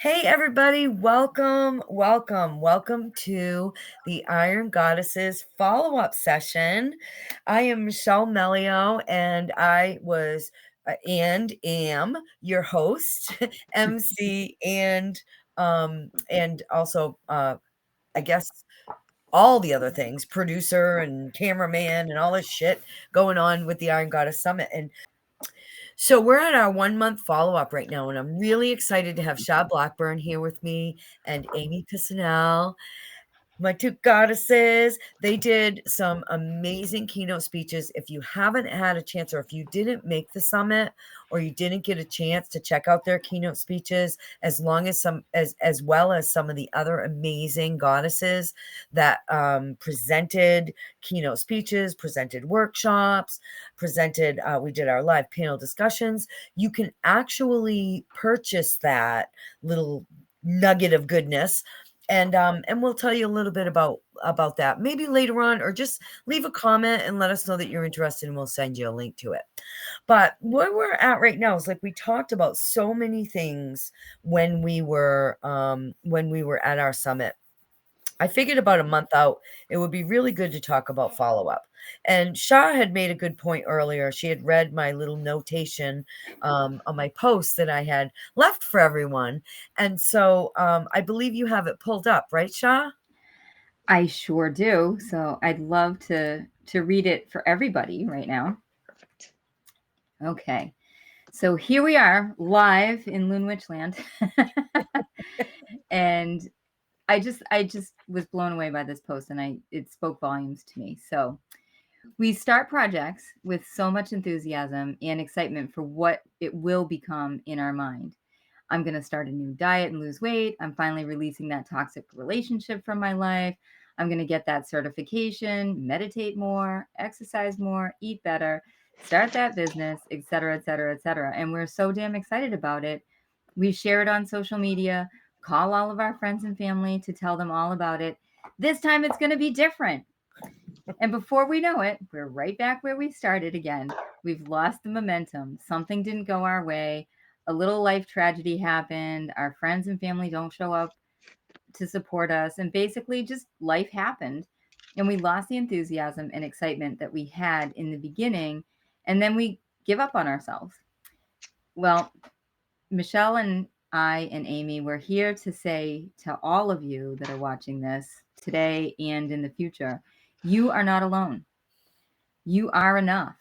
Hey, everybody, welcome to the Iron Goddesses follow up session. I am Michelle Meleo, and I was and am your host, MC, and also, I guess, all the other things, producer and cameraman, and all this shit going on with the Iron Goddess Summit. And so we're at our 1 month follow up right now, and I'm really excited to have Sha Blackburn here with me and Amy Pisanelle, my two goddesses. They did some amazing keynote speeches. If you haven't had a chance, or if you didn't make the summit, or you didn't get a chance to check out their keynote speeches, as well as some of the other amazing goddesses that presented keynote speeches, presented workshops, we did our live panel discussions. You can actually purchase that little nugget of goodness, and we'll tell you a little bit about that maybe later on, or just leave a comment and let us know that you're interested, and we'll send you a link to it. But where we're at right now is, like, we talked about so many things when we were at our summit. I figured about a month out, it would be really good to talk about follow up. And Shah had made a good point earlier. She had read my little notation on my post that I had left for everyone. And so I believe you have it pulled up, right, Shah? I sure do. So I'd love to read it for everybody right now. Perfect. Okay. So here we are live in Loonwich Land. And I just was blown away by this post, and it spoke volumes to me. So we start projects with so much enthusiasm and excitement for what it will become in our mind. I'm going to start a new diet and lose weight. I'm finally releasing that toxic relationship from my life. I'm going to get that certification, meditate more, exercise more, eat better, start that business, et cetera, et cetera, et cetera. And we're so damn excited about it. We share it on social media, call all of our friends and family to tell them all about it. This time it's going to be different. And before we know it, we're right back where we started again. We've lost the momentum. Something didn't go our way. A little life tragedy happened. Our friends and family don't show up to support us. And basically, just life happened. And we lost the enthusiasm and excitement that we had in the beginning. And then we give up on ourselves. Well, Michelle and I and Amy, we're here to say to all of you that are watching this today and in the future, you are not alone. You are enough.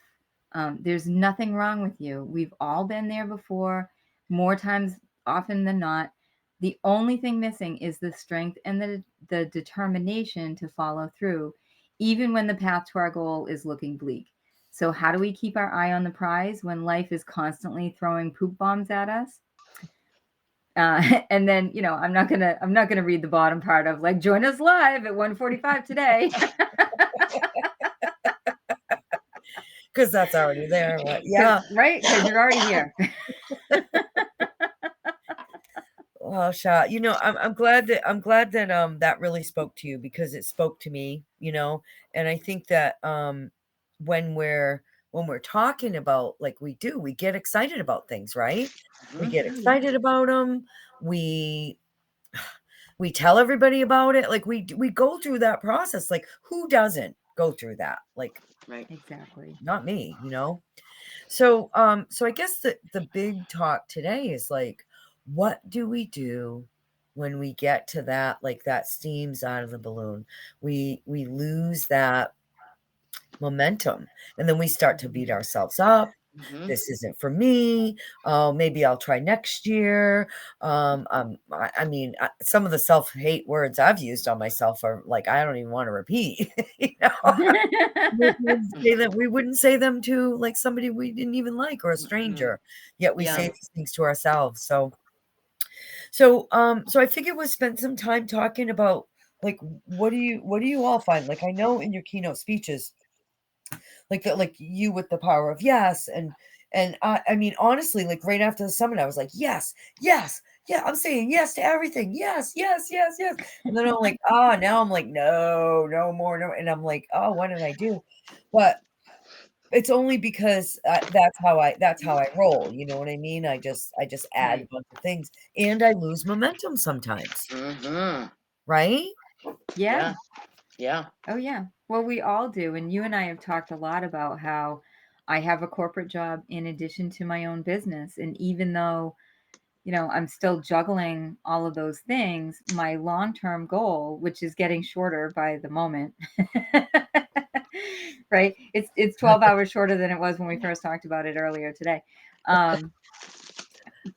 There's nothing wrong with you. We've all been there before, more times often than not. The only thing missing is the strength and the determination to follow through, even when the path to our goal is looking bleak. So, how do we keep our eye on the prize when life is constantly throwing poop bombs at us? And then, I'm not gonna read the bottom part of, like, join us live at 1:45 today. Because that's already there. But yeah. Right? Because you're already here. Well, Sha, I'm glad that that really spoke to you, because it spoke to me, and I think that when we're talking about, like, we get excited about things, right? We get excited about them. We we tell everybody about it. Like, we go through that process. Like, who doesn't go through that? Like, Right. Exactly. not me. So I guess the big talk today is, like, what do we do when we get to that, like, that steam's out of the balloon? We lose that momentum, and then we start to beat ourselves up. Mm-hmm. This isn't for me. Oh, maybe I'll try next year. I mean, some of the self-hate words I've used on myself are, like, I don't even want to repeat. We wouldn't say them to, like, somebody we didn't even like, or a stranger, yet we say Yeah. these things to ourselves. So I figured we'll spend some time talking about, like, what do you all find? Like, I know in your keynote speeches, like you with the power of yes, and I mean, honestly, like, right after the summit, I was like, yes, yes, yeah, I'm saying yes to everything. Yes, yes, yes, yes. And then I'm like, now I'm like, no, no more, no. And I'm like, oh, what did I do? But It's only because that's how I roll. You know what I mean? I just add Right. a bunch of things, and I lose momentum sometimes, Mm-hmm. right? Yeah. Yeah. Yeah. Oh, yeah. Well, we all do. And you and I have talked a lot about how I have a corporate job in addition to my own business. And even though, I'm still juggling all of those things, my long-term goal, which is getting shorter by the moment, right? It's 12 hours shorter than it was when we first talked about it earlier today.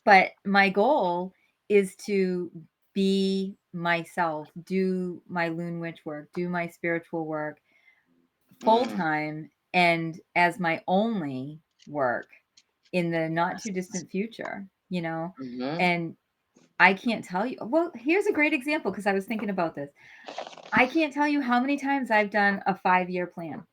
But my goal is to be myself, do my loon witch work, do my spiritual work full Mm. time and as my only work in the not too distant future, Mm-hmm. and I can't tell you. Well, here's a great example because I was thinking about this. I can't tell you how many times I've done a 5-year plan,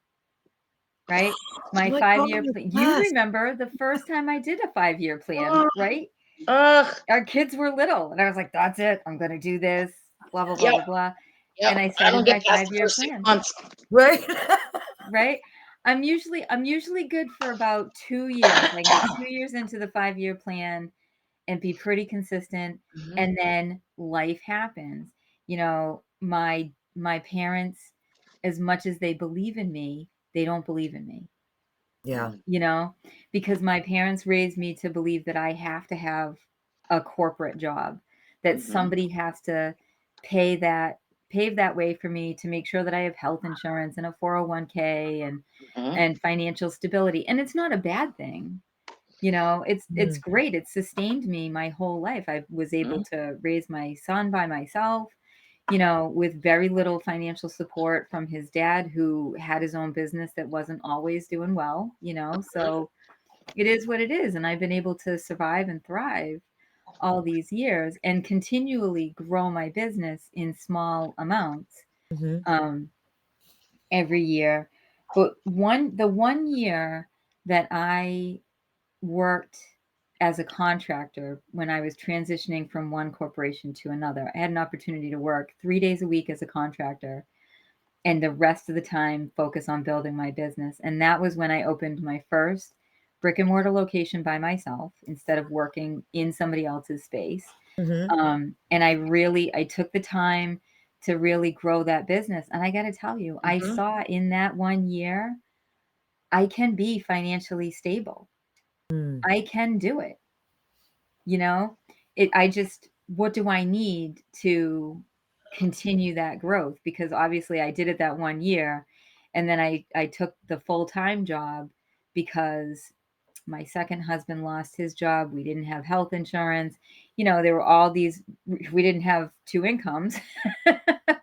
right? Oh My my 5-year god, plan. You yes. remember the first time I did a 5-year plan, Ugh. right? Ugh. Our kids were little, and I was like, that's it. I'm going to do this, blah, blah, blah, Yep. blah, blah. Yep. And I I don't started get my past the 5-year first 6 plan, months. Right? right? I'm usually good for about 2 years. I can get 2 years into the 5-year plan and be pretty consistent, Mm-hmm. and then life happens. My parents, as much as they believe in me, they don't believe in me, Yeah. you know, because my parents raised me to believe that I have to have a corporate job, that Mm-hmm. somebody has to pay that pave that way for me to make sure that I have health insurance and a 401k Mm-hmm. and financial stability. And it's not a bad thing. It's Mm. great. It's sustained me my whole life. I was able Mm-hmm. to raise my son by myself, with very little financial support from his dad, who had his own business that wasn't always doing well, so it is what it is. And I've been able to survive and thrive all these years and continually grow my business in small amounts, Mhm. um, every year. But the 1 year that I worked as a contractor when I was transitioning from one corporation to another. I had an opportunity to work 3 days a week as a contractor and the rest of the time focus on building my business. And that was when I opened my first brick and mortar location by myself instead of working in somebody else's space. Mhm. And I took the time to really grow that business. And I got to tell you, I Mm-hmm. saw in that 1 year, I can be financially stable. Mm. I can do it. You know? I just what do I need to continue that growth? Because obviously I did it that 1 year, and then I took the full-time job because my second husband lost his job, we didn't have health insurance, there were all these we didn't have 2 incomes,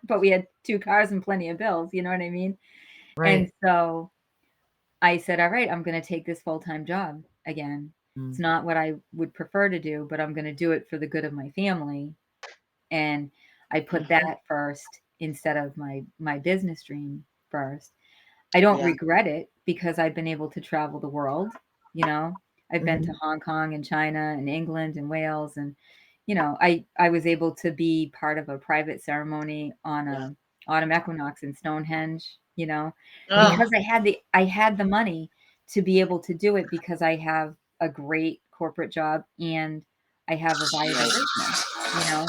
but we had 2 cars and plenty of bills, you know what I mean? And Right. so I said, "All right, I'm gonna take this full-time job again. It's Mm. not what I would prefer to do, but I'm gonna do it for the good of my family." And I put Mm-hmm. that first instead of my business dream first. I don't Yeah. regret it because I've been able to travel the world, you know? I've been to Mhm. Hong Kong and China and England and Wales, and, I was able to be part of a private ceremony on Yeah. a autumn equinox in Stonehenge, Oh. because I had the money to be able to do it because I have a great corporate job and I have a viable Right. business, you know?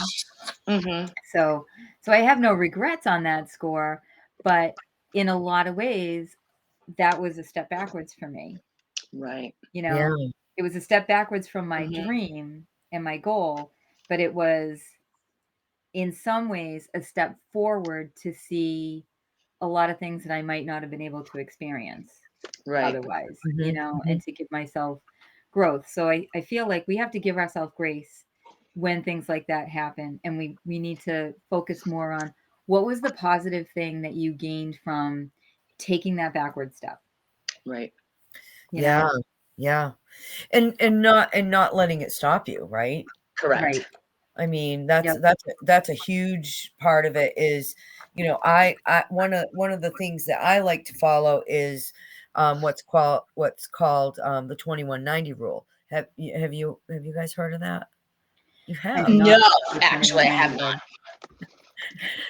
Mm-hmm. So so I have no regrets on that score, but in a lot of ways, that was a step backwards for me, Right. you Yeah. know? It was a step backwards from my Mm-hmm. dream and my goal, but it was, in some ways, a step forward to see a lot of things that I might not have been able to experience Right. otherwise, Mhm. and Mhm. to give myself growth. So I feel like we have to give ourselves grace when things like that happen. And we need to focus more on what was the positive thing that you gained from taking that backward step, Right. you Yeah. know? Yeah. And not letting it stop you, right? Correct. Right. I mean, Yep. that's a huge part of it is, I one of the things that I like to follow is what's called the 2190 rule. Have you guys heard of that? You I have. have No, not heard of the actually, I have 2190 not. rule.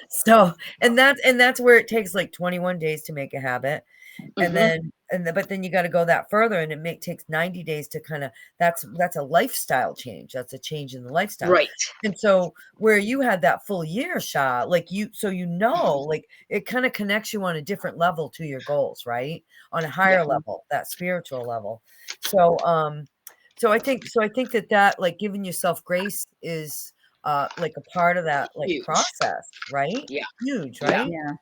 So, and that's where it takes like 21 days to make a habit. And Mm-hmm. then but then you got to go that further, and takes 90 days to kind of, that's a lifestyle change. That's a change in the lifestyle. Right. And so where you had that full year, Sha, like like it kind of connects you on a different level to your goals, right? On a higher level, that spiritual level. So I think that like giving yourself grace is like a part of that like Huge. process, right? Yeah. Huge, Yeah. right? Yeah.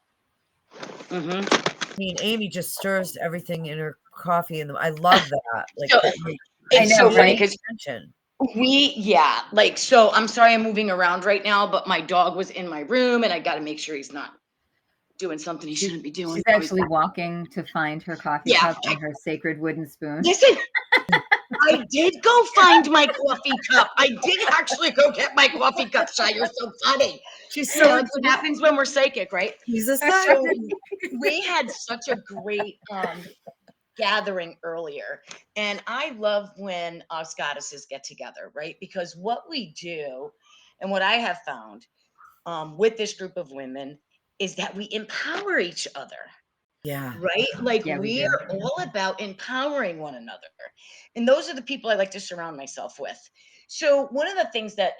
I mean, Amy just stirs everything in her coffee, and I love that. Like, So it's so funny because so I'm sorry I'm moving around right now, but my dog was in my room and I got to make sure he's not doing something he shouldn't be doing. She's actually walking to find her coffee cup and her sacred wooden spoon. Listen, I did go find my coffee cup. I did actually go get my coffee cup, Sha. You're so funny. She's You know, so that's what happens when we're psychic, right? she's a So we had such a great gathering earlier, and I love when us goddesses get together, right? Because what we do, and what I have found with this group of women, is that we empower each other. Yeah. Right? Like Yeah, we we do. are all about empowering one another. And those are the people I like to surround myself with. So one of the things that,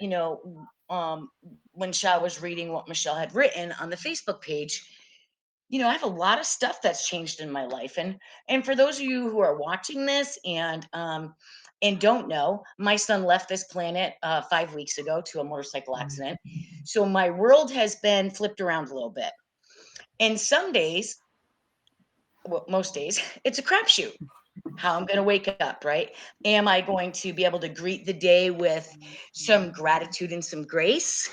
when Sha was reading what Michelle had written on the Facebook page, I have a lot of stuff that's changed in my life. And for those of you who are watching this and don't know, my son left this planet 5 weeks ago to a motorcycle accident. So my world has been flipped around a little bit. And some days, well, most days, it's a crapshoot how I'm going to wake up, right? Am I going to be able to greet the day with some gratitude and some grace,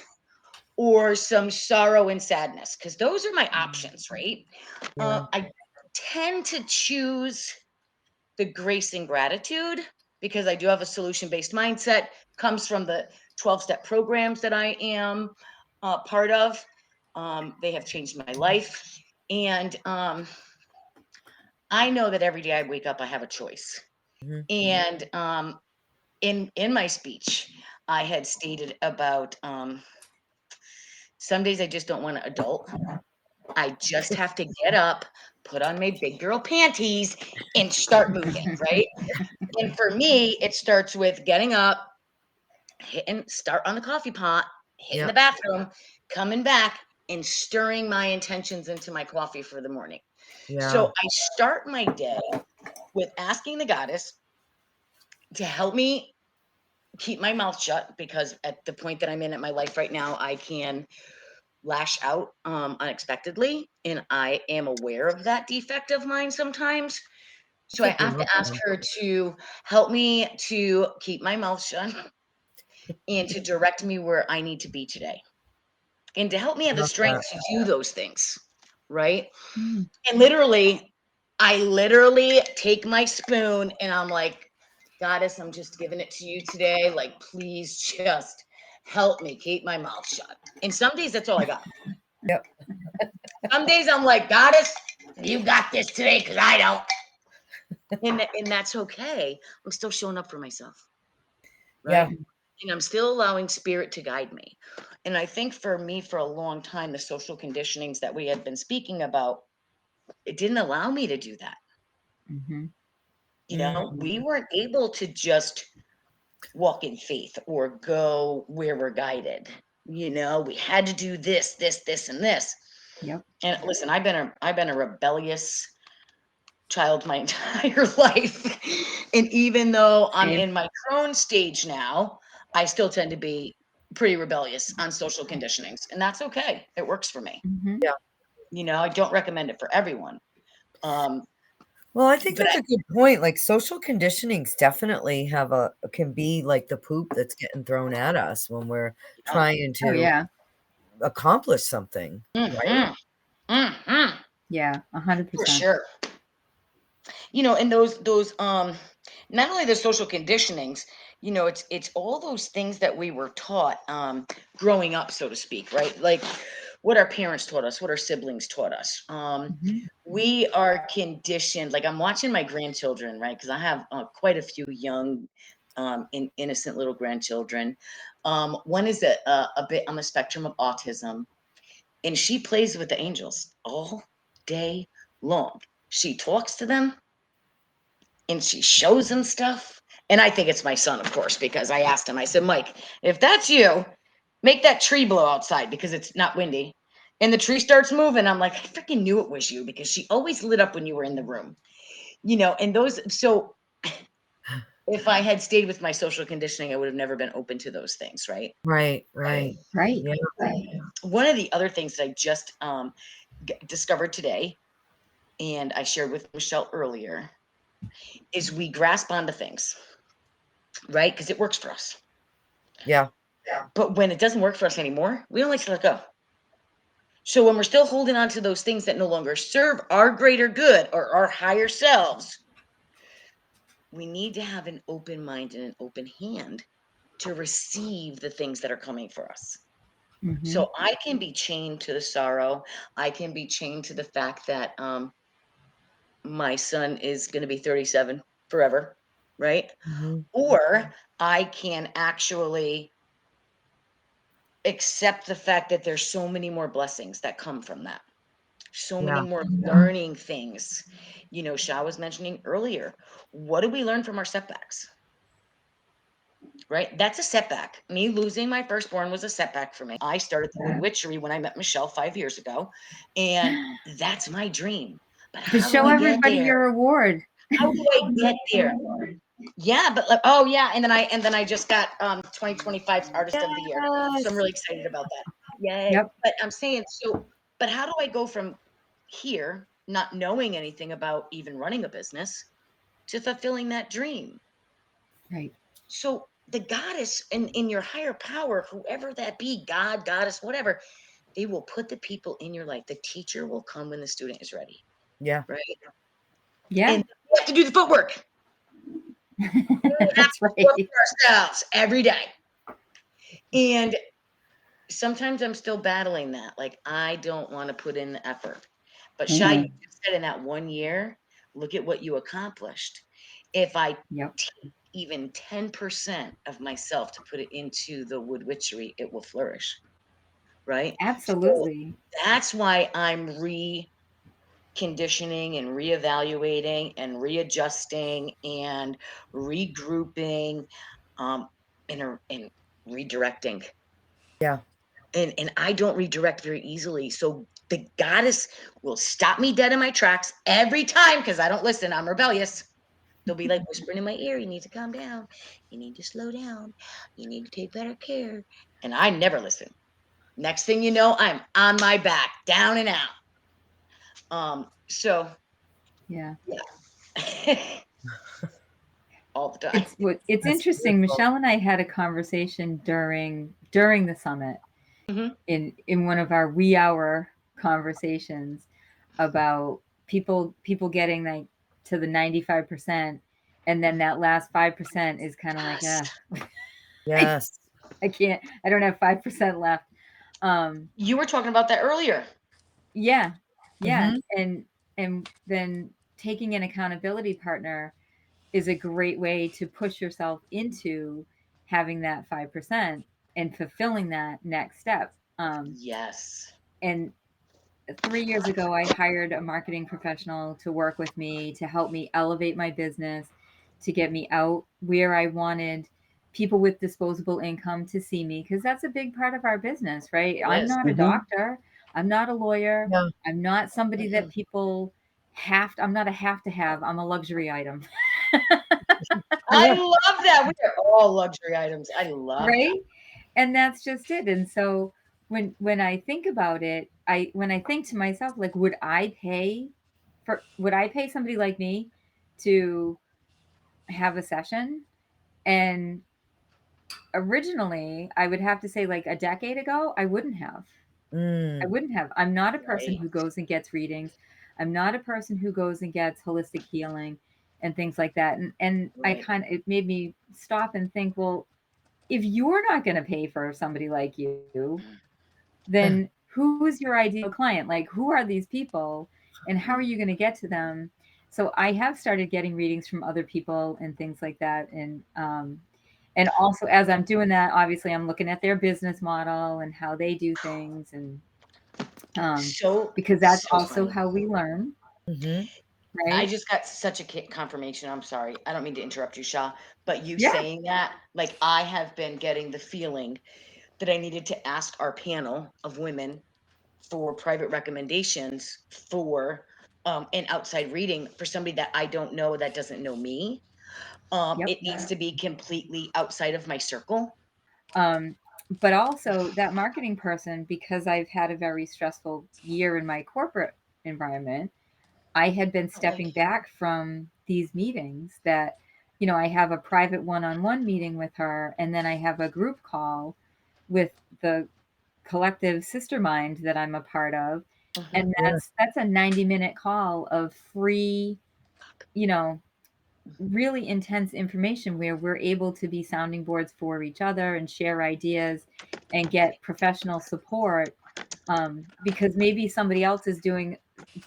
or some sorrow and sadness? Because those are my options, right? Yeah. I tend to choose the grace and gratitude because I do have a solution-based mindset, comes from the 12-step programs that I am part of. They have changed my life. And I know that every day I wake up, I have a choice. Mhm. And in my speech, I had stated about some days I just don't want to adult. I just have to get up, put on my big girl panties, and start moving, right? And for me, it starts with getting up, start on the coffee pot, hitting the bathroom, coming back, and stirring my intentions into my coffee for the morning. Yeah. So I start my day with asking the goddess to help me keep my mouth shut, because at the point that I'm in my life right now, I can lash out unexpectedly, and I am aware of that defect of mine sometimes. So I have to ask her to help me to keep my mouth shut and to direct me where I need to be today, and to help me have the strength to do those things, right? Mm. And I literally take my spoon and I'm like, goddess, I'm just giving it to you today. Like, please just help me keep my mouth shut. And some days that's all I got. Yep. Some days I'm like, goddess, you got this today because I don't. And that's okay. I'm still showing up for myself. Right. Yeah. And I'm still allowing spirit to guide me. And I think for me, for a long time, the social conditionings that we had been speaking about, it didn't allow me to do that. Mhm. We weren't able to just walk in faith or go where we're guided. We had to do this, this, and this. Yep. And listen, I've been a rebellious child my entire life. And even though I'm Same. in my crone stage now, I still tend to be pretty rebellious on social conditionings. And that's okay. It works for me. Mhm. Yeah. I don't recommend it for everyone. Well, I think But that's a good point. Like social conditionings definitely can be like the poop that's getting thrown at us when we're trying Oh, to yeah. accomplish something, right? Yeah, For 100%. sure. And those not only the social conditionings, it's all those things that we were taught growing up, so to speak, right? Like what our parents taught us, what our siblings taught us. Mhm. We are conditioned. Like I'm watching my grandchildren, right? Because I have quite a few young innocent little grandchildren. One is a bit on the spectrum of autism, and she plays with the angels all day long. She talks to them. and she shows him stuff. And I think it's my son, of course, because I asked him, I said, Mike, if that's you, make that tree blow outside because it's not windy. And the tree starts moving. I'm like, I freaking knew it was you because she always lit up when you were in the room, and those. So if I had stayed with my social conditioning, I would have never been open to those things. Right. Right. Right. Yeah. One of the other things that I just discovered today, and I shared with Michelle earlier, is we grasp onto things, right? Because it works for us. Yeah. But when it doesn't work for us anymore, we don't like to let go. So when we're still holding on to those things that no longer serve our greater good or our higher selves, we need to have an open mind and an open hand to receive the things that are coming for us. Mhm. So I can be chained to the sorrow. I can be chained to the fact that my son is going to be 37 forever, right? Mhm. Or I can actually accept the fact that there's so many more blessings that come from that. So many Yeah. more learning things. Sha was mentioning earlier, what do we learn from our setbacks? Right? That's a setback. Me losing my firstborn was a setback for me. I started the wood witchery when I met Michelle 5 years ago, and that's my dream. But To how do show I get everybody there? your award. How do I get there? Yeah, but like, oh yeah, and then I just got 2025 Artist of the Year, so I'm really excited about that. Yay! Yep. But I'm saying, but how do I go from here, not knowing anything about even running a business, to fulfilling that dream? Right. So the goddess in your higher power, whoever that be, God, goddess, whatever, they will put the people in your life. The teacher will come when the student is ready, Yeah. right? Yeah. And we have to do the footwork. We have That's to work right. for ourselves every day. And sometimes I'm still battling that. Like, I don't want to put in the effort. But Sha, you just said in that 1 year, look at what you accomplished. If I Yep. take even 10% of myself to put it into the wood witchery, it will flourish. Right? So Absolutely. that's why I'm reconditioning and reevaluating and readjusting and regrouping and redirecting. Yeah. And I don't redirect very easily. So the goddess will stop me dead in my tracks every time because I don't listen. I'm rebellious. They'll be like whispering in my ear, you need to calm down. You need to slow down. You need to take better care. And I never listen. Next thing you know, I'm on my back, down and out. So Yeah. yeah. All the time. It's That's interesting. beautiful. Michelle and I had a conversation during the summit Mhm. in one of our wee hour conversations about people getting like to the 95%, and then that last 5% is kind of like, Yes. Yes. I don't have 5% left. You were talking about that earlier. Yeah. Yeah. Mhm. And then taking an accountability partner is a great way to push yourself into having that 5% and fulfilling that next step. Yes. And 3 years ago, I hired a marketing professional to work with me to help me elevate my business, to get me out where I wanted people with disposable income to see me, because that's a big part of our business, right? It I'm is. not a Mhm. doctor, I'm not a lawyer, Yeah. I'm not somebody that Mhm. people I'm not a have to have, I'm a luxury item. I love that. We are all luxury items. I love that. Right? And that's just it. And so when I think about it, when I think to myself, like, would I pay somebody like me to have a session? And originally, I would have to say, like, a decade ago, I wouldn't have. I Mm. wouldn't have. I'm not a person Right. who goes and gets readings. I'm not a person who goes and gets holistic healing and things like that. And Right. it made me stop and think, well, if you're not going to pay for somebody like you, then who is your ideal client? Like, who are these people and how are you going to get to them? So I have started getting readings from other people and things like that. And also, as I'm doing that, obviously I'm looking at their business model and how they do things. And So because that's so also funny. how we learn. Mhm. right? I just got such a confirmation. I'm sorry. I don't mean to interrupt you, Sha, but you Yeah. saying that, like, I have been getting the feeling that I needed to ask our panel of women for private recommendations for an outside reading for somebody that I don't know that doesn't know me. Yep. It needs to be completely outside of my circle. But also that marketing person, because I've had a very stressful year in my corporate environment, I had been stepping back from these meetings that, I have a private one-on-one meeting with her, and then I have a group call with the collective sister mind that I'm a part of. And that's a 90-minute call of free, you know, really intense information where we're able to be sounding boards for each other and share ideas and get professional support, because maybe somebody else is doing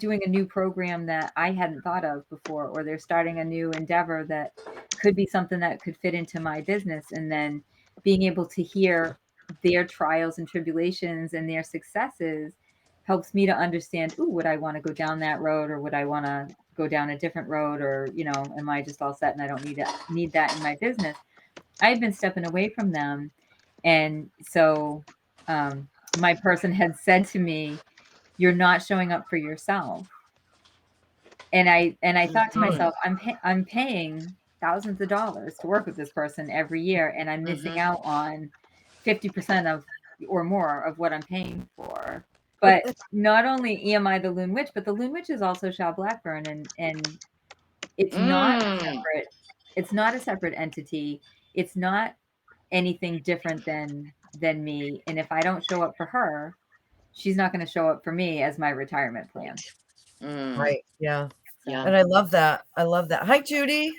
a new program that I hadn't thought of before, or they're starting a new endeavor that could be something that could fit into my business, and then being able to hear their trials and tribulations and their successes helps me to understand, ooh, would I want to go down that road, or would I want to go down a different road, or am I just all set and I don't need that in my business. I had been stepping away from them, and so my person had said to me, "You're not showing up for yourself." And I thought to myself, I'm paying thousands of dollars to work with this person every year, and I'm missing out on 50% of or more of what I'm paying for. But not only am I the Loon Witch, but the Loon Witch is also Sha Blackburn, and it's not separate. It's not a separate entity. It's not anything different than me. And if I don't show up for her, she's not going to show up for me as my retirement plan. Right. Yeah. Yeah. And I love that. I love that. Hi, Judy.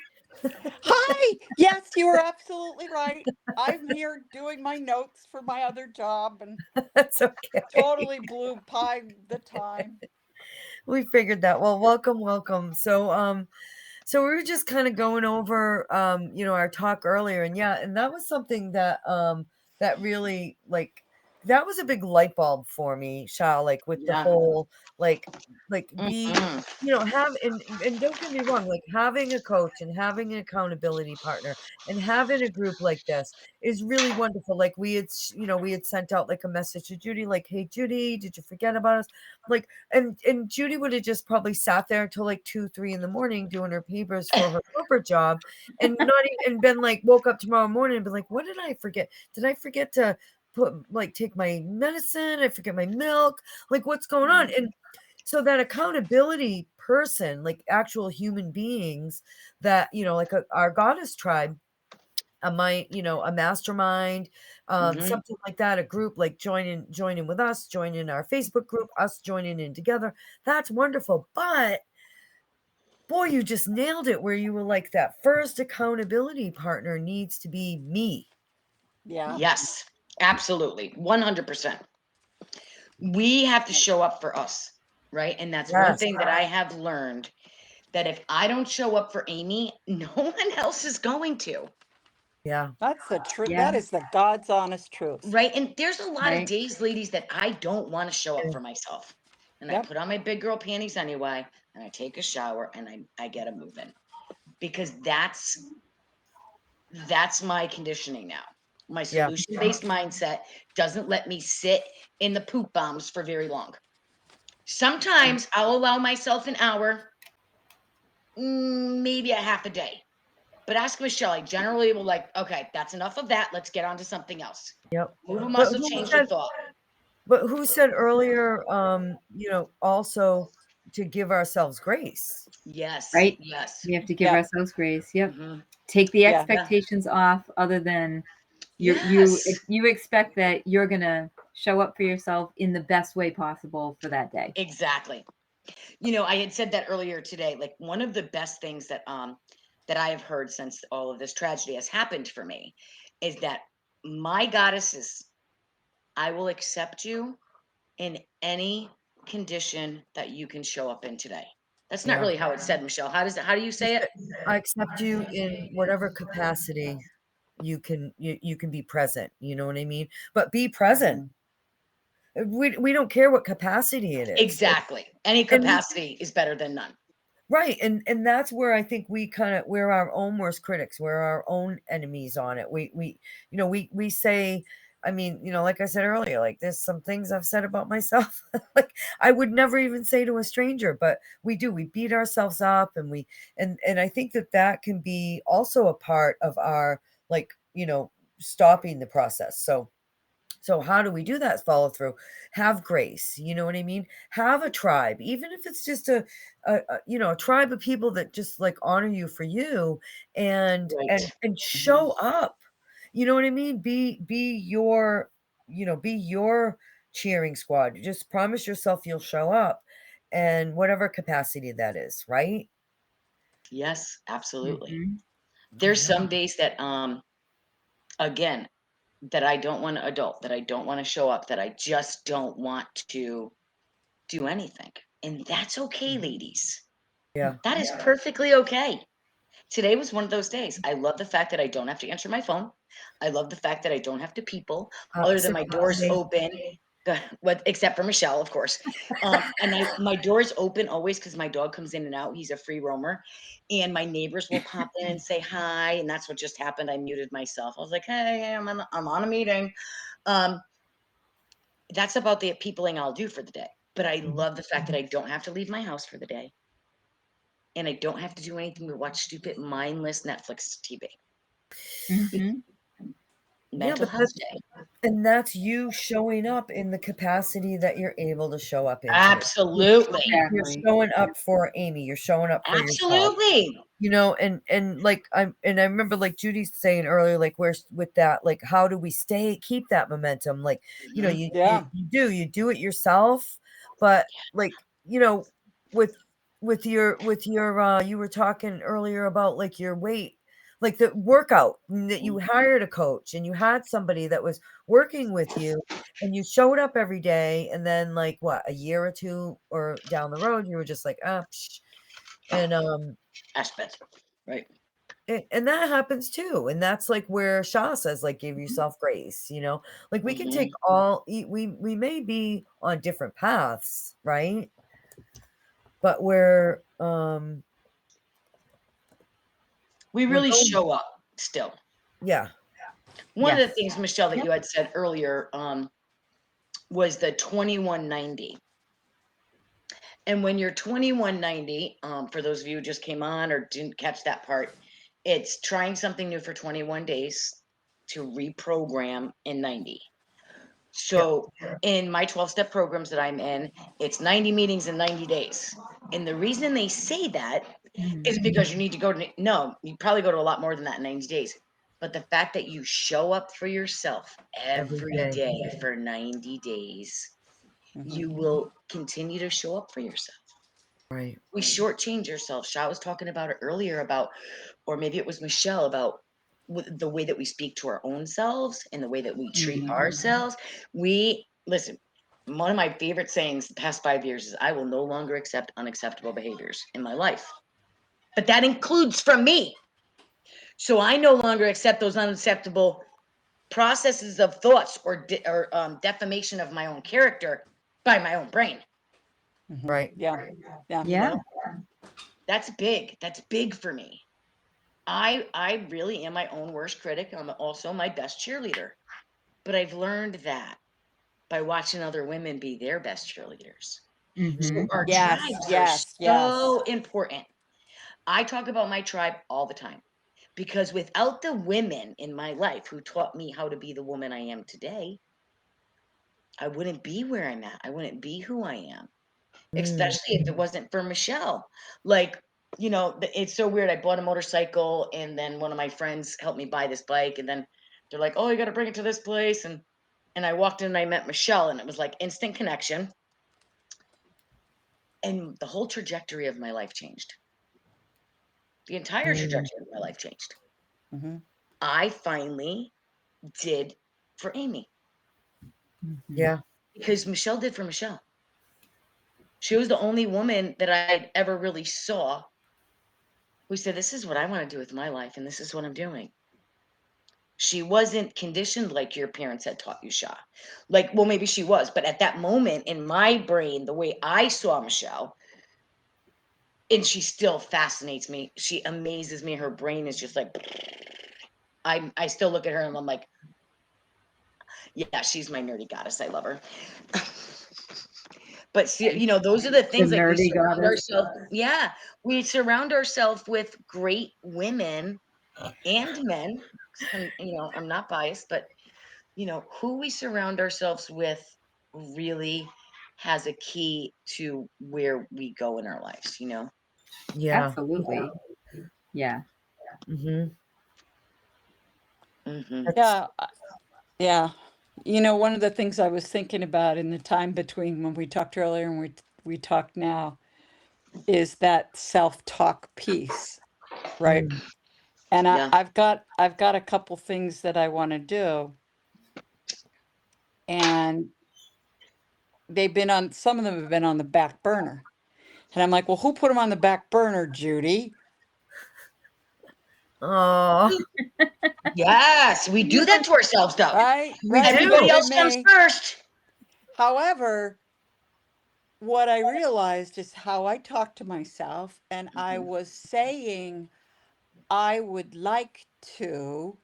Hi. Yes, you are absolutely right. I'm here doing my notes for my other job and That's okay. totally blew by the time. We figured that. Well, welcome. So we were just kind of going over our talk earlier, and that was something that really, like, that was a big light bulb for me, Shao, like with the whole like be have and don't get me wrong, like having a coach and having an accountability partner and having a group like this is really wonderful. Like we had sent out like a message to Judy, like, hey Judy, did you forget about us? Like, and Judy would have just probably sat there until like 2, 3 in the morning doing her papers for her corporate job, and not even been like, woke up tomorrow morning and been like, what did I forget? Did I forget to take my medicine? I forget my milk? Like, what's going on? And so that accountability person, like actual human beings that, like our goddess tribe, a mastermind, something like that, a group, like join in with us, join in our Facebook group, us joining in together. That's wonderful. But boy, you just nailed it where you were like, that first accountability partner needs to be me. Yeah. Yes, absolutely. 100%. We have to show up for us, right? And that's one thing that I have learned, that if I don't show up for Amy, no one else is going to. Yeah. That's the truth. Yeah. That is the God's honest truth. Right. And there's a lot of Right. days, ladies, that I don't want to show up for myself. And I Yep. put on my big girl panties anyway, and I take a shower and I get a moving, because that's my conditioning now. My Yeah. solution-based mindset doesn't let me sit in the poop bombs for very long. Sometimes I'll allow myself an hour, maybe a half a day. But ask Michelle, I generally will like, okay, that's enough of that. Let's get on to something else. Yep. Move a But muscle, who change a said, thought. who said earlier, also to give ourselves grace? Yes. Right. Yes. We have to give Yep. ourselves grace. Yep. Take the Yeah. expectations off, other than Yes. you expect that you're going to show up for yourself in the best way possible for that day. Exactly. I had said that earlier today. Like, one of the best things that I have heard since all of this tragedy has happened for me is that my goddesses, I will accept you in any condition that you can show up in today. That's not Yeah. really how it's said, Michelle. How do you say it? I accept you in whatever capacity you can be present. You know what I mean? But be present. We don't care what capacity it is. Exactly. Any And capacity is better than none. Right, and that's where I think we're our own worst critics, we're our own enemies on it. We say, I mean, like I said earlier, like there's some things I've said about myself, like I would never even say to a stranger, but we do. We beat ourselves up, and I think that can be also a part of our, like, stopping the process. So how do we do that follow through? Have grace, you know what I mean? Have a tribe, even if it's just a tribe of people that just like honor you for you, and Right. and Mhm. show up. You know what I mean? Be your cheering squad. Just promise yourself you'll show up, and whatever capacity that is, right? Yes, absolutely. Mhm. There's Yeah. some days that again, that I don't want to adult, that I don't want to show up, that I just don't want to do anything. And that's okay, ladies. Yeah. That is perfectly okay. Today was one of those days. I love the fact that I don't have to answer my phone. I love the fact that I don't have to people, other than my doors Synchronicity. open. Except for Michelle, of course. And my door's open always because my dog comes in and out. He's a free roamer, and my neighbors will pop in and say hi. And that's what just happened. I muted myself. I was like, "Hey, I'm on a meeting." Um, that's about the peopling I'll do for the day. But I Mhm. love the fact that I don't have to leave my house for the day, and I don't have to do anything but watch stupid, mindless Netflix TV. Mhm. Yeah, Mental but health day. that's you showing up in the capacity that you're able to show up in today. You're Absolutely. you're Exactly. showing up for Amy, you're showing up for yourself, Absolutely. and like I remember like Judy saying earlier, like where's with that, like how do we keep that momentum? Like, Mhm. you Yeah. you do it yourself, but like, with with your you were talking earlier about like your weight, like the workout that you hired a coach and you had somebody that was working with you, and you showed up every day, and then like what, a year or two or down the road you were just like, psh. And Aspect. Right. and that happens too, and that's like where Sha says, like, give yourself grace, like we can take Mhm. we may be on different paths, right? But We we're really going, show up still. yeah. One of the Yes. things, Michelle, that Yep. you had said earlier was the 2190. And when you're 2190, for those of you who just came on or didn't catch that part, it's trying something new for 21 days to reprogram in 90. Yeah. So in my 12-step programs that I'm in, it's 90 meetings in 90 days. And the reason they say that is Mhm. because you need to go to, no, you probably go to a lot more than that in 90 days. But the fact that you show up for yourself Every every day. day for 90 days, Mhm. you will continue to show up for yourself. Right. We shortchange ourselves. Shaw was talking about it earlier about, or maybe it was Michelle, about the way that we speak to our own selves and the way that we treat Mhm. ourselves. We listen. One of my favorite sayings the past 5 years is, "I will no longer accept unacceptable behaviors in my life," but that includes from me. So I no longer accept those unacceptable processes of thoughts or defamation of my own character by my own brain. Mhm. Right. Yeah. Yeah. You Yeah. know, that's big. That's big for me. I really am my own worst critic. I'm also my best cheerleader. But I've learned that by watching other women be their best cheerleaders. So Mhm. our Yes. tribes are Yes. Yes. so important. I talk about my tribe all the time because without the women in my life who taught me how to be the woman I am today, I wouldn't be where I'm at. I wouldn't be who I am, Mm. especially if it wasn't for Michelle. Like, it's so weird. I bought a motorcycle, and then one of my friends helped me buy this bike, and then they're like, "Oh, you got to bring it to this place." And I walked in and I met Michelle, and it was like instant connection, and the whole trajectory of my life changed. The entire Mm. trajectory of my life changed. Mhm. I finally did for Amy Mhm. Yeah. because Michelle did for Michelle. She was the only woman that I'd ever really saw who said, "This is what I want to do with my life, and this is what I'm doing." She wasn't conditioned like your parents had taught you, Sha. Like, well, maybe she was, but at that moment in my brain, the way I saw Michelle, and she still fascinates me. She amazes me. Her brain is just like, I still look at her and I'm like, yeah, she's my nerdy goddess. I love her. But see, you know, those are the things like we nerdy surround goddess. ourselves. Yeah, we surround ourselves with great women and men. You know, I'm not biased, but you know, who we surround ourselves with really has a key to where we go in our lives, you know? Yeah. Absolutely. Yeah. Mm-hmm. Mm-hmm. Yeah. Yeah. You know, one of the things I was thinking about in the time between when we talked earlier and we talked now is that self-talk piece, right? Mm. And Yeah. I've got a couple things that I want to do, and some of them have been on the back burner. And I'm like, well, who put them on the back burner, Judy? Oh, Yes, we do that to ourselves, though. Right? we Right? Everybody do. Look at else comes me. first. However, what I realized is how I talk to myself, and I Mhm. was saying I would like to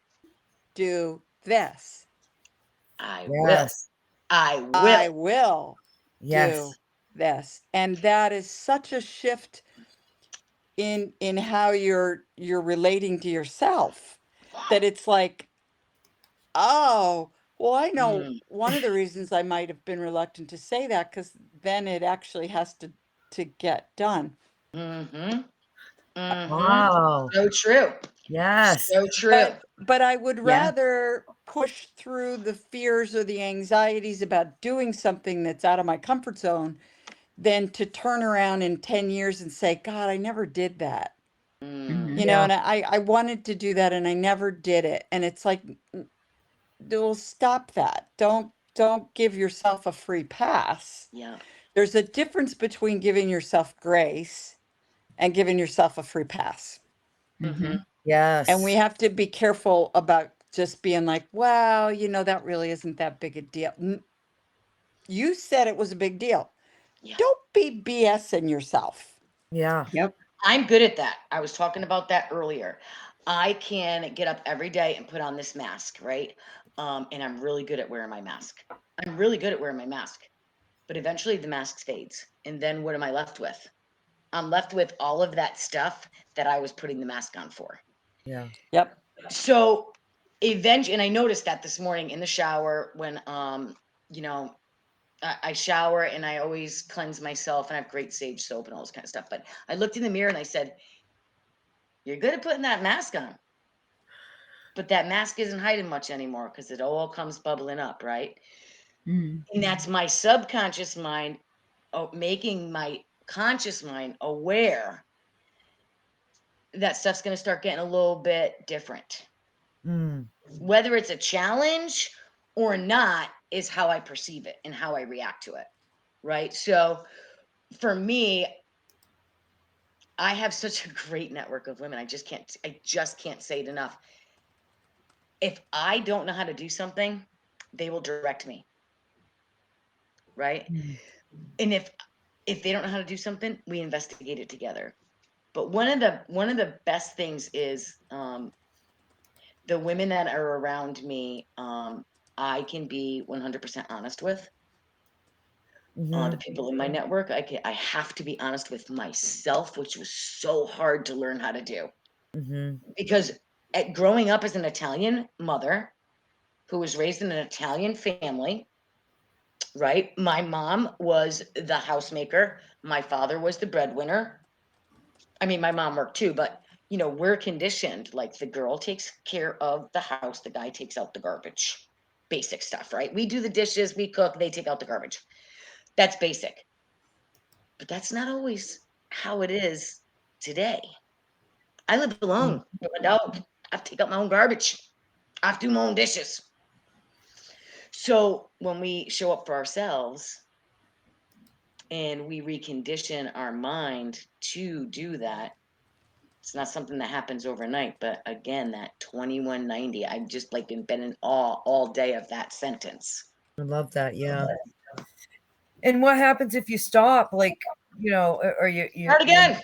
do this. I will. Yes. I I will. will do Yes. this. And that is such a shift in how you're relating to yourself, that it's like, oh, well, I know Mm. one of the reasons I might have been reluctant to say that, because then it actually has to get done. Mm-hmm. Mm-hmm. Wow. So true. Yes. So true. But I would Yeah. rather push through the fears or the anxieties about doing something that's out of my comfort zone than to turn around in 10 years and say, God, I never did that. Mm. You Mm-hmm. know, Yeah. and I wanted to do that and I never did it. And it's like, well, stop that. Don't give yourself a free pass. Yeah. There's a difference between giving yourself grace and giving yourself a free pass. Mm-hmm. Mm-hmm. And we Yes. have to be careful about just being like, well, you know, that really isn't that big a deal. You said it was a big deal. Yeah. Don't be BSing yourself. Yeah. Yep. I'm good at that. I was talking about that earlier. I can get up every day and put on this mask, right? And I'm really good at wearing my mask. I'm really good at wearing my mask. But eventually the mask fades. And then what am I left with? I'm left with all of that stuff that I was putting the mask on for. Yeah. Yep. So eventually, and I noticed that this morning in the shower when you know, I shower and I always cleanse myself and I have great sage soap and all this kind of stuff. But I looked in the mirror and I said, you're good at putting that mask on. But that mask isn't hiding much anymore because it all comes bubbling up, right? Mm. And that's my subconscious mind making my conscious mind aware that stuff's going to start getting a little bit different. Mm. Whether it's a challenge or not is how I perceive it and how I react to it. Right. So for me, I have such a great network of women. I just can't say it enough. If I don't know how to do something, they will direct me. Right. Mm. And if they don't know how to do something, we investigate it together. But one of the best things is the women that are around me, I can be 100% honest with. The Mm-hmm. people in my network, I have to be honest with myself, which was so hard to learn how to do Mm-hmm. because growing up as an Italian mother who was raised in an Italian family, right? My mom was the housemaker, my father was the breadwinner. I mean, my mom worked too, but you know, we're conditioned like the girl takes care of the house, the guy takes out the garbage. Basic stuff, right? We do the dishes, we cook, they take out the garbage. That's basic. But that's not always how it is today. I live alone with my dog. I have to take out my own garbage. I have to do my own dishes. So when we show up for ourselves and we recondition our mind to do that, it's not something that happens overnight. But again, that 2190, I've just like been in awe all day of that sentence. I love that. Yeah. And what happens if you stop? Like, or you Start again.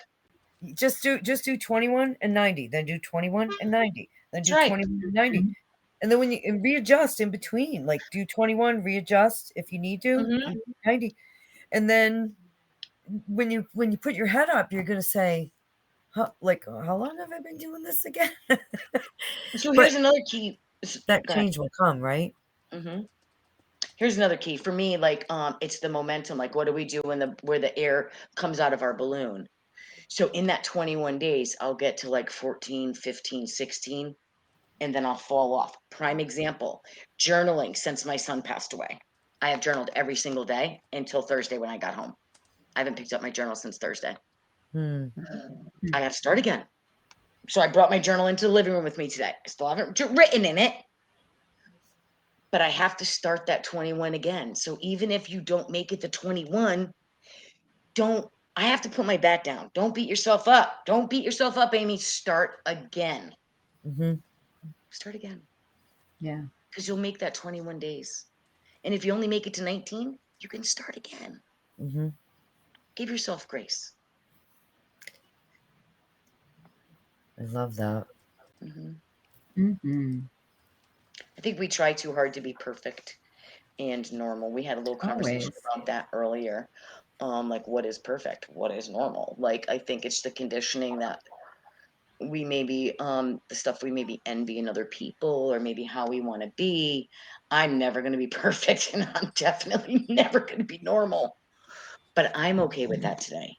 Just do 21 and 90, then do 21 and 90, then That's do right. 21 and 90. And then when you and readjust in between, like do 21, readjust if you need to, Mhm. and 90. And then when you put your head up, you're gonna say, how long have I been doing this again? So But here's another key. that Go ahead. change will come, right? hmm Here's another key for me. Like, it's the momentum. Like, what do we do when where the air comes out of our balloon? So in that 21 days, I'll get to like 14, 15, 16, and then I'll fall off. Prime example, journaling since my son passed away. I have journaled every single day until Thursday when I got home. I haven't picked up my journal since Thursday. Hmm. I got to start again. So I brought my journal into the living room with me today. I still haven't written in it, but I have to start that 21 again. So even if you don't make it to 21, I have to put my bat down. Don't beat yourself up. Don't beat yourself up, Amy. Start again. Mm-hmm. Start again. Yeah. Because you'll make that 21 days. And if you only make it to 19, you can start again. Mm-hmm. Give yourself grace. I love that. Mm-hmm. I think we try too hard to be perfect and normal. We had a little conversation Always. about that earlier. Like what is perfect? What is normal? Like I think it's the conditioning that we maybe the stuff we maybe envy in other people or maybe how we want to be. I'm never going to be perfect and I'm definitely never going to be normal. But I'm okay with that today.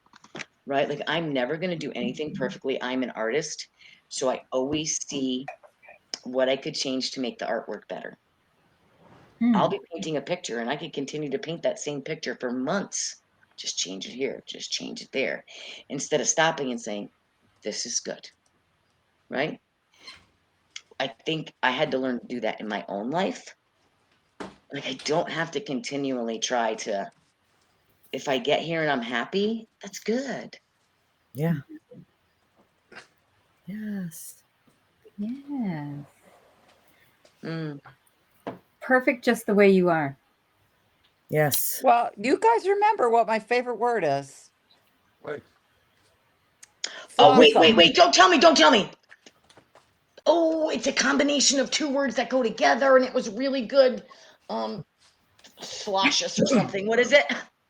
Right? Like I'm never going to do anything perfectly. I'm an artist, so I always see what I could change to make the artwork better. I'll be painting a picture and I could continue to paint that same picture for months. Just change it here, just change it there. Instead of stopping and saying, this is good. Right? I think I had to learn to do that in my own life. Like I don't have to continually try to, if I get here and I'm happy, that's good. Yeah. Yes. Yes. Mm. Perfect just the way you are. Yes. Well, you guys remember what my favorite word is. Oh, wait, Flawsome. don't tell me, don't tell me. Oh, it's a combination of two words that go together and it was really good. Sloshes or something. What is it?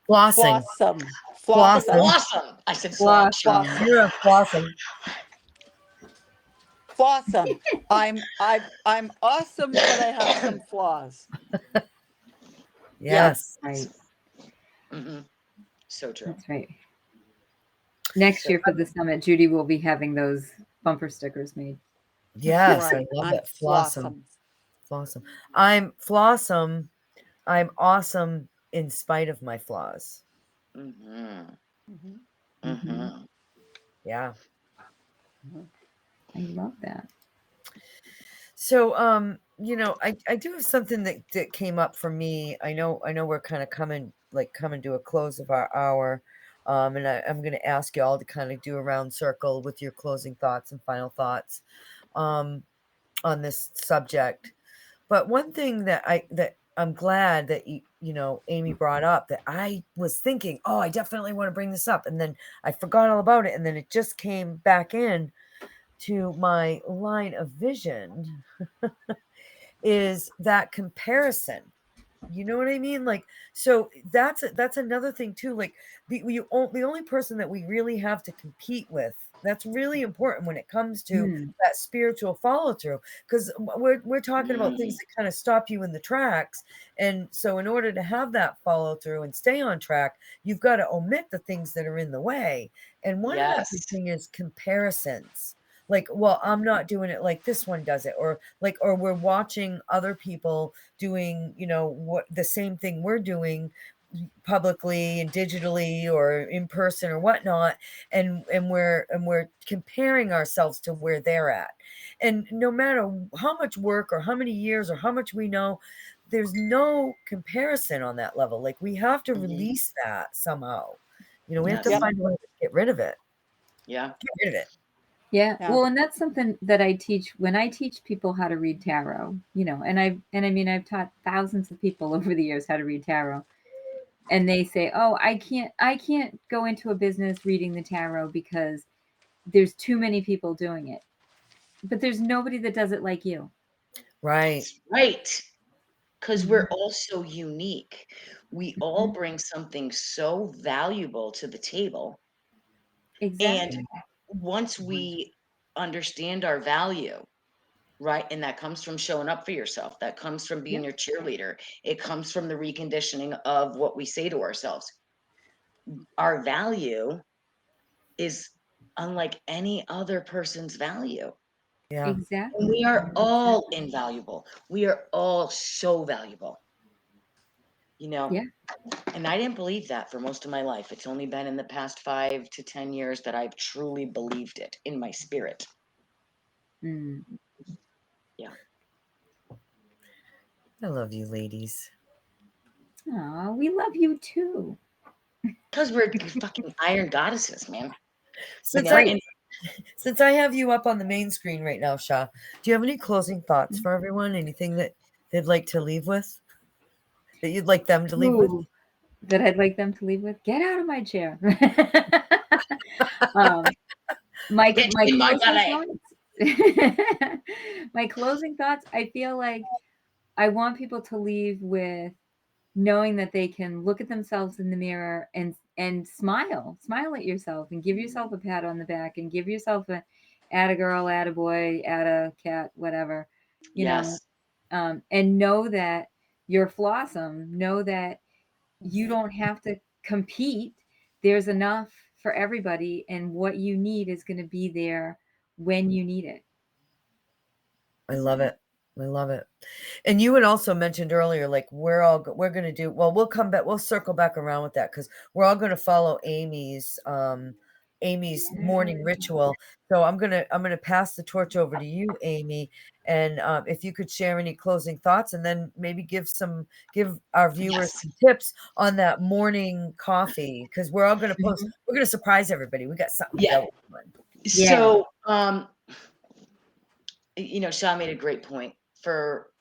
Flossing. Flawsome. Flossing. Flawsome. Awesome. I said slosh. Blossom. You're a flossing. Flawsome. I'm awesome, but I have some flaws. Yes. Right. hmm So true. That's right. Next So- year for the summit, Judi will be having those bumper stickers made. Yes. Right. I love I'm it. Flossom. flawsome. Flossom. I'm Flossom. I'm awesome in spite of my flaws. Mhm. Mhm. Mhm. Yeah. I love that. So I do have something that came up for me. I know we're kind of coming to a close of our hour. And I'm gonna ask you all to kind of do a round circle with your closing thoughts and final thoughts on this subject. But one thing that I'm glad that Amy brought up, that I was thinking, oh, I definitely want to bring this up, and then I forgot all about it, and then it just came back in to my line of vision is that comparison. You know what I mean? Like, so that's another thing too. Like the only person that we really have to compete with. That's really important when it comes to that spiritual follow through, because we're talking about things that kind of stop you in the tracks. And so, in order to have that follow through and stay on track, you've got to omit the things that are in the way. And one of that big Yes. thing is comparisons. Like, well, I'm not doing it like this one does it, or we're watching other people doing, what the same thing we're doing publicly and digitally or in person or whatnot, and we're comparing ourselves to where they're at. And no matter how much work or how many years or how much we know, there's no comparison on that level. Like we have to release that somehow. We have to Yes. find a way to get rid of it. Yeah. Get rid of it. Yeah. Yeah. Well, and that's something that I teach when I teach people how to read tarot, and I've taught thousands of people over the years how to read tarot. And they say, "Oh, I can't go into a business reading the tarot because there's too many people doing it, but there's nobody that does it like you. Right. That's right. Because Mhm. we're all so unique. We all Mhm. bring something so valuable to the table. Exactly. And once we understand our value, right? And that comes from showing up for yourself. That comes from being Yep. your cheerleader. It comes from the reconditioning of what we say to ourselves. Our value is unlike any other person's value. Yeah. And Exactly. we are all invaluable. We are all so valuable, you know? Yeah. And I didn't believe that for most of my life. It's only been in the past 5 to 10 years that I've truly believed it in my spirit. Mm. Yeah. I love you, ladies. Aw, we love you too. Because we're fucking iron goddesses, man. Since know, I and since I have you up on the main screen right now, Sha, do you have any closing thoughts for everyone? Anything that they'd like to leave with? That you'd like them to leave with? Ooh, that I'd like them to leave with. Get out of my chair. um, my get my in my closing belly. thoughts. My closing thoughts. I feel like I want people to leave with knowing that they can look at themselves in the mirror and smile at yourself and give yourself a pat on the back and give yourself a add a girl, add a boy, add a cat, whatever, you know, Yes. and know that you're flawsome. Know that you don't have to compete. There's enough for everybody, and what you need is going to be there when you need it. I love it. I love it. And you had also mentioned earlier, like we're going to do, well, we'll come back, we'll circle back around with that because we're all going to follow Amy's morning ritual. So I'm gonna pass the torch over to you, Amy, and if you could share any closing thoughts, and then maybe give our viewers Yes. some tips on that morning coffee because we're all going to post. We're going to surprise everybody. We got something Yeah. going on. Yeah. So, Sha made a great point. For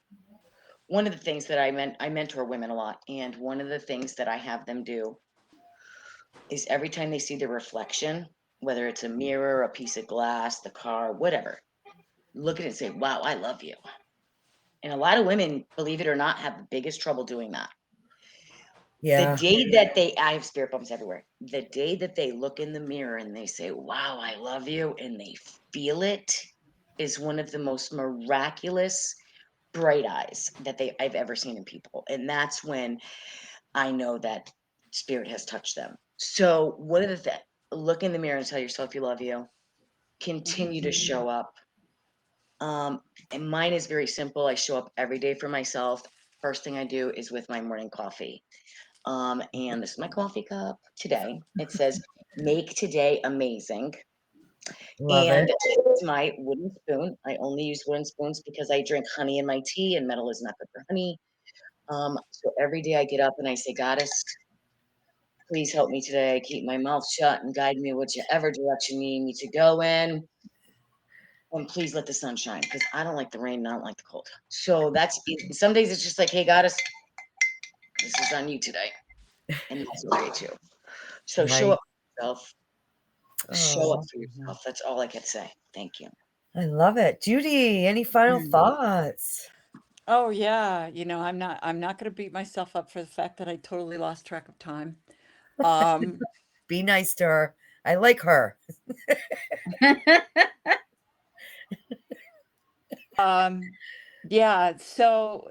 one of the things that I mentor women a lot, and one of the things that I have them do is every time they see the reflection, whether it's a mirror, a piece of glass, the car, whatever, look at it and say, "Wow, I love you." And a lot of women, believe it or not, have the biggest trouble doing that. The Yeah. day that I have spirit bumps everywhere. The day that they look in the mirror and they say, "Wow, I love you," and they feel it, is one of the most miraculous bright eyes that I've ever seen in people. And that's when I know that spirit has touched them. So one of the things, look in the mirror and tell yourself you love you. Continue to show up. And mine is very simple. I show up every day for myself. First thing I do is with my morning coffee. And this is my coffee cup today. It says, "Make today amazing." Love And it. it's my wooden spoon. I only use wooden spoons because I drink honey in my tea, and metal is not good for honey. So every day I get up and I say, "Goddess, please help me today. Keep my mouth shut and guide me whichever direction you need me to go in. And please let the sun shine because I don't like the rain and I don't like the cold." So that's some days it's just like, "Hey, Goddess, this is on you today." And that's okay too. So show Nice. up for yourself. Show up Oh, for yourself. That's all I can say. Thank you. I love it. Judy, any final thoughts? Oh yeah, I'm not going to beat myself up for the fact that I totally lost track of time. Um, Be nice to her. I like her. yeah, so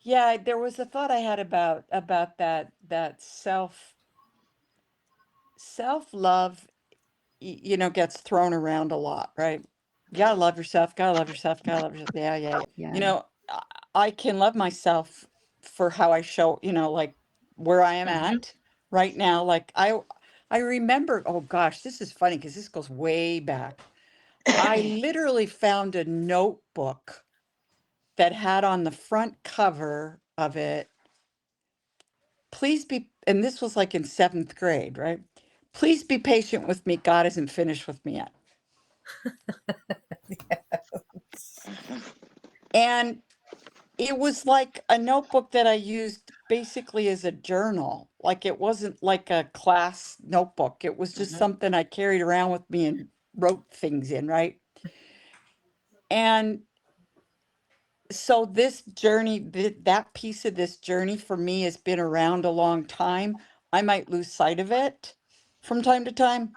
yeah, there was a thought I had about that self-love, gets thrown around a lot, right? You gotta love yourself, gotta love yourself, gotta love yourself. Yeah, yeah, yeah. Yeah. I can love myself for how I show, like where I am Mhm. at right now. Like I remember, oh gosh, this is funny because this goes way back. I literally found a notebook that had on the front cover of it, please be, and this was like in 7th grade, right? Please be patient with me. God isn't finished with me yet. And it was like a notebook that I used basically as a journal. Like it wasn't like a class notebook. It was just Mhm. something I carried around with me and wrote things in, right? And so this journey, that piece of this journey for me has been around a long time. I might lose sight of it from time to time.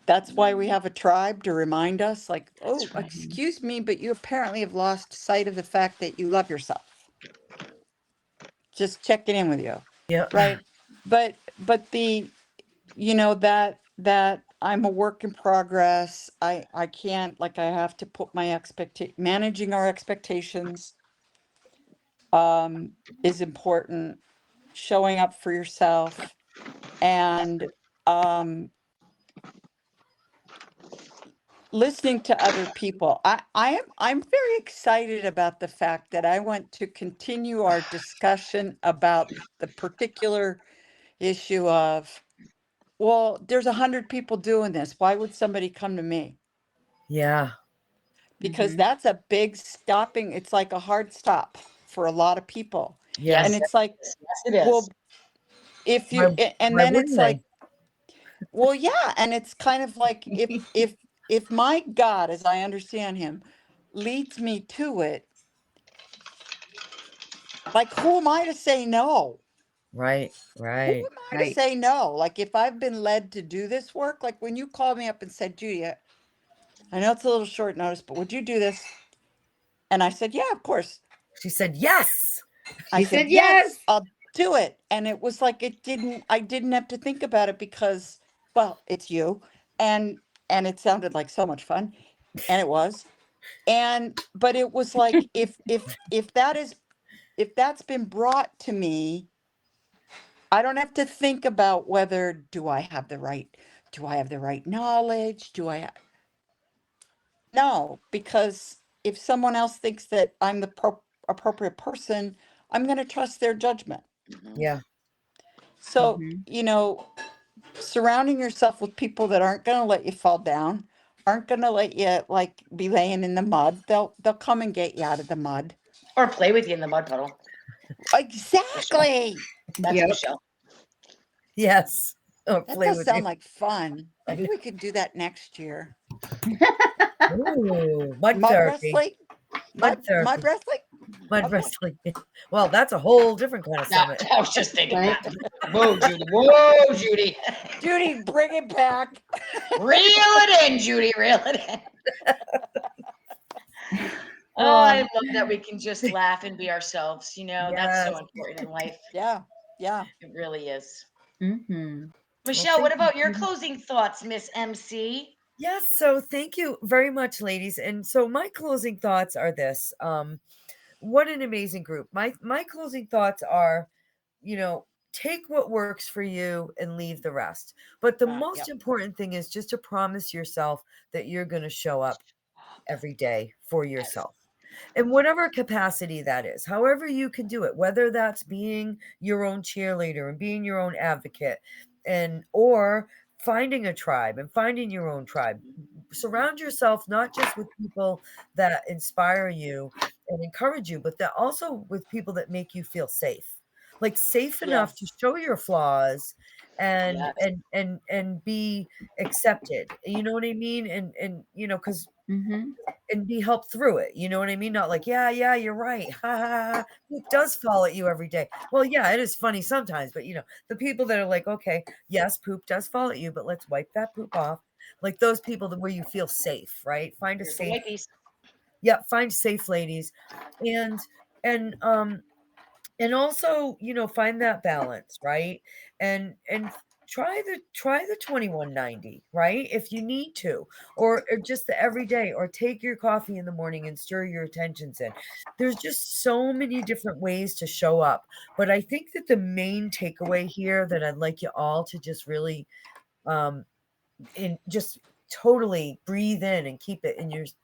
That's why we have a tribe to remind us, like, oh, right. excuse me, but you apparently have lost sight of the fact that you love yourself. Just checking in with you, Yeah. right? But the, that I'm a work in progress. I can't, like, I have to put my managing our expectations is important, showing up for yourself, and listening to other people. I'm very excited about the fact that I want to continue our discussion about the particular issue of, well, there's 100 people doing this. Why would somebody come to me? Yeah. Because that's a big stopping. It's like a hard stop for a lot of people. Yeah. And it's like, Yes, it is. well, if Why, you, and why then it's wouldn't I? like, well, yeah, and it's kind of like, if my God, as I understand him, leads me to it, like, who am I to say no? Right. Who Right. am I to say no? Like, if I've been led to do this work, like when you called me up and said, Judy, I know it's a little short notice, but would you do this? And I said, yeah, of course. She said yes. I She said, said yes, yes. I'll do it. And it was like, I didn't have to think about it because, well, it's you. And it sounded like so much fun. And it was. But it was like, if that's been brought to me, I don't have to think about whether do I have the right knowledge? No, because if someone else thinks that I'm the appropriate person, I'm going to trust their judgment. Yeah. So, surrounding yourself with people that aren't going to let you fall down, aren't going to let you like be laying in the mud. They'll come and get you out of the mud. Or play with you in the mud puddle. Exactly. That's Yep. Michelle. Yes. Or That play does with sound you. like fun. Maybe we could do that next year. Ooh, mud Mud therapy. wrestling? Mud Mud therapy. wrestling? Mud Okay. wrestling. Well, that's a whole different kind of summit. I was just thinking Right. that. Whoa, Judy. Whoa, Judy. Judy, bring it back. Reel it in, Judy. Reel it in. Oh, I love that we can just laugh and be ourselves. That's so Yes. important in life. Yeah. It really is. Mm-hmm. Michelle, thank what about your you. closing thoughts, Miss MC? Yes, so thank you very much, ladies. And so my closing thoughts are this. What an amazing group. My closing thoughts are, take what works for you and leave the rest. But the most Yep. important thing is just to promise yourself that you're going to show up every day for yourself. In whatever capacity that is, however you can do it, whether that's being your own cheerleader and being your own advocate, and or finding a tribe and finding your own tribe. Surround yourself not just with people that inspire you and encourage you, but that also with people that make you feel safe. Like safe enough to Yes. show your flaws and Yes. and be accepted. You know what I mean? And because Mm-hmm. and be helped through it. You know what I mean? Not like, yeah, you're right. Ha ha ha. Poop does fall at you every day. Well, yeah, it is funny sometimes, but the people that are like, okay, yes, poop does fall at you, but let's wipe that poop off. Like those people where you feel safe, right? Find a Here's the safe, white piece. find safe ladies. And also, find that balance, right? And try the 2190, right? If you need to, or just the everyday, or take your coffee in the morning and stir your attentions in. There's just so many different ways to show up. But I think that the main takeaway here that I'd like you all to just really in just totally breathe in and keep it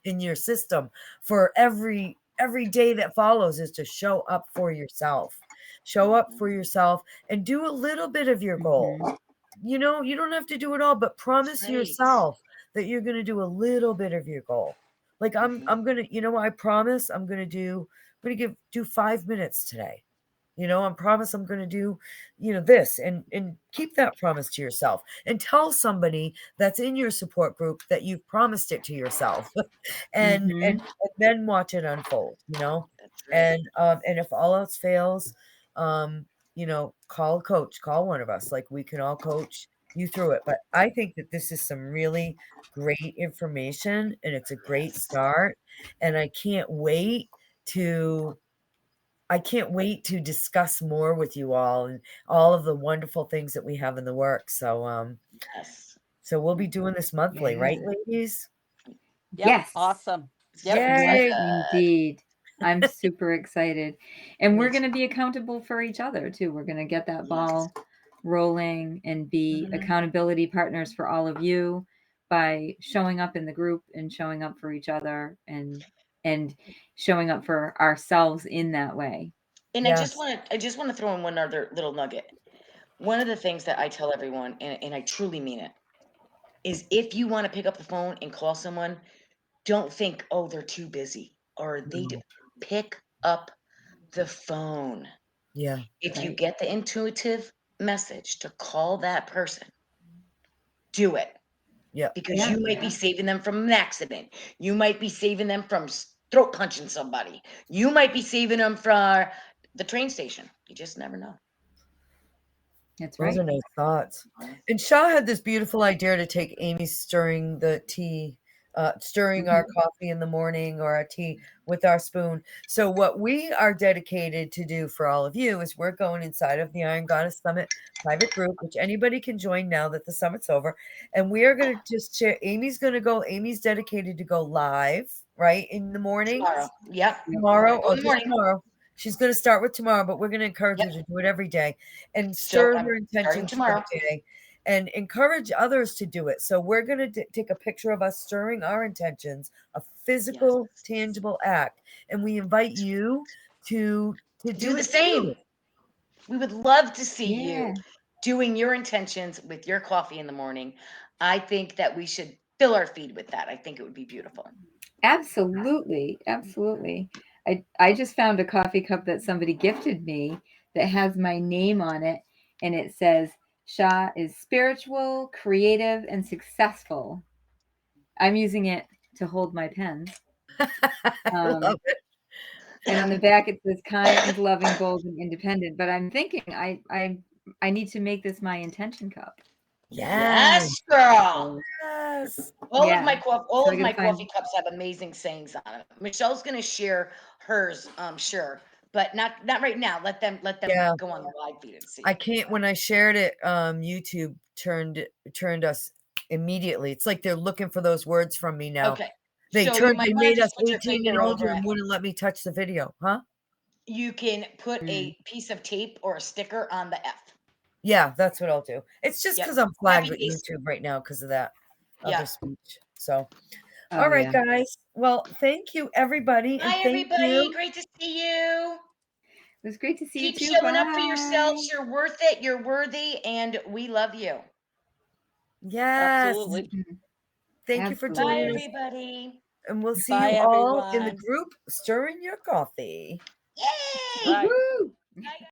in your system for every day that follows is to show up for yourself. Show up for yourself and do a little bit of your goal. Mm-hmm. You don't have to do it all, but promise Right. yourself that you're going to do a little bit of your goal. Like I'm going to, I promise I'm going to do 5 minutes today. I promise I'm going to do, this, and keep that promise to yourself, and tell somebody that's in your support group that you've promised it to yourself, and Mhm. and then watch it unfold, That's right. and if all else fails, call a coach, call one of us, like we can all coach you through it. But I think that this is some really great information, and it's a great Yes. start, and I can't wait to discuss more with you all, and all of the wonderful things that we have in the works. Yes. So we'll be doing this monthly, Yeah. right, ladies? Yep. Yes. Awesome. Yep. So Yes, Yay! indeed. I'm super excited. And Me we're too. going to be accountable for each other too. We're going to get that Yes. ball rolling and be Mhm. accountability partners for all of you by showing up in the group and showing up for each other and showing up for ourselves in that way. And Yes. I just want to throw in one other little nugget. One of the things that I tell everyone, and I truly mean it, is if you want to pick up the phone and call someone, don't think, oh, they're too busy or they do. No. Pick up the phone. Yeah. If you Right. get the intuitive message to call that person, do it, Yep. because Yeah. you might be saving them from an accident. You might be saving them from throat punching somebody. You might be saving them from the train station. You just never know. That's Those right. are nice thoughts. And Shaw had this beautiful idea to take Amy stirring the tea, stirring our coffee in the morning, or our tea with our spoon. So what we are dedicated to do for all of you is we're going inside of the Iron Goddess Summit private group, which anybody can join now that the summit's over. And we are going to just share. Amy's dedicated to go live, right, in the mornings. Tomorrow. Yep. Tomorrow, Go in the just morning. tomorrow. She's going to start with tomorrow, but we're going to encourage her Yep. to do it every day and So stir I'm her starting intentions for tomorrow. the day and encourage others to do it. So we're going to take a picture of us stirring our intentions, a physical, Yes. tangible act, and we invite you to Do do the it same. too. We would love to see Yeah. you doing your intentions with your coffee in the morning. I think that we should fill our feed with that. I think it would be beautiful. Absolutely. Absolutely. I just found a coffee cup that somebody gifted me that has my name on it, and it says Sha is spiritual, creative, and successful. I'm using it to hold my pens. I love it. And on the back it says kind, loving, bold, and independent. But I'm thinking I need to make this my intention cup. Yes. Yes, girl. So Yes. All yeah. all So I of gotta my find coffee cups have amazing sayings on it. Michelle's gonna share hers, sure, but not right now. Let them Yeah. go on the live feed and see I it. can't. When I shared it, YouTube turned us immediately. It's like they're looking for those words from me now. Okay, They so you might they want made to us just put your 18 and finger older over it. and wouldn't let me touch the video, huh? You can put a piece of tape or a sticker on the F. Yeah, that's what I'll do. It's just Yep. because I'm flagged Copy with paste. YouTube right now because of that other Yeah. speech. So, Oh all right, yeah. guys. Well, thank you, everybody, and Hi, thank everybody. you. Great to see you. It was great to see you Keep too. showing up for Bye. yourselves. You're worth it. You're worthy, and we love you. Yes. Absolutely. Thank you for Bye, joining Absolutely. us, everybody. and we'll see Bye, you all in the everyone. group stirring your coffee. Yay! Right. Woo! Bye,